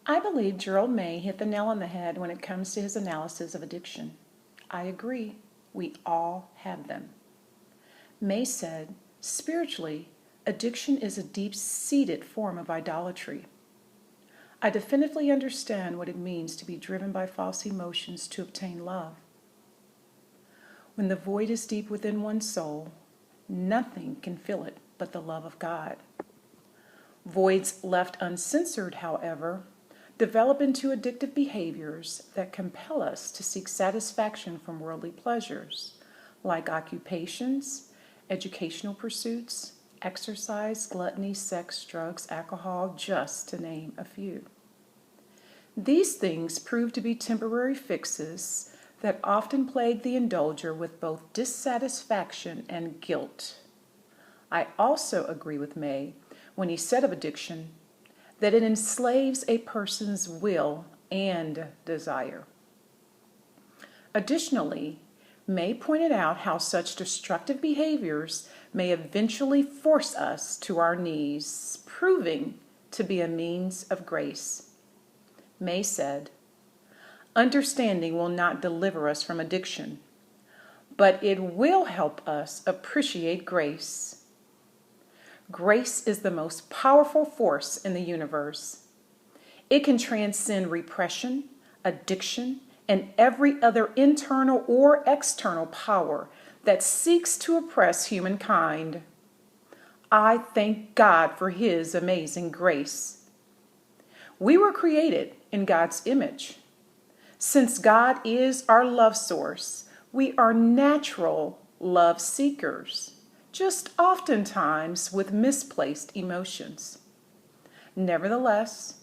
I believe Gerald May hit the nail on the head when it comes to his analysis of addiction. I agree, we all have them. May said, spiritually, addiction is a deep-seated form of idolatry. I definitively understand what it means to be driven by false emotions to obtain love. When the void is deep within one's soul, nothing can fill it but the love of God. Voids left uncensored, however, develop into addictive behaviors that compel us to seek satisfaction from worldly pleasures, like occupations, educational pursuits, exercise, gluttony, sex, drugs, alcohol, just to name a few. These things prove to be temporary fixes that often plague the indulger with both dissatisfaction and guilt. I also agree with May when he said of addiction that it enslaves a person's will and desire. Additionally, May pointed out how such destructive behaviors may eventually force us to our knees, proving to be a means of grace. May said, understanding will not deliver us from addiction, but it will help us appreciate grace. Grace is the most powerful force in the universe. It can transcend repression, addiction, and every other internal or external power that seeks to oppress humankind. I thank God for His amazing grace. We were created in God's image. Since God is our love source, we are natural love seekers, just oftentimes with misplaced emotions. Nevertheless,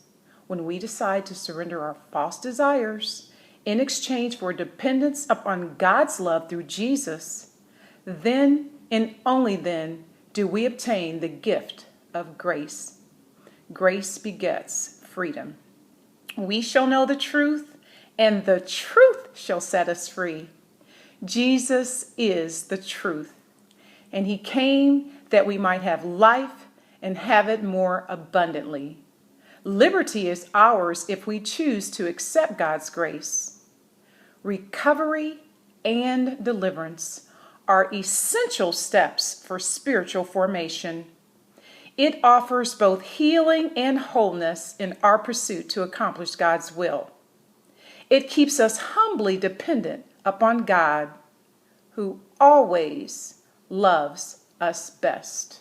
when we decide to surrender our false desires in exchange for dependence upon God's love through Jesus, then and only then do we obtain the gift of grace. Grace begets freedom. We shall know the truth, and the truth shall set us free. Jesus is the truth, and He came that we might have life and have it more abundantly. Liberty is ours if we choose to accept God's grace. Recovery and deliverance are essential steps for spiritual formation. It offers both healing and wholeness in our pursuit to accomplish God's will. It keeps us humbly dependent upon God, who always loves us best.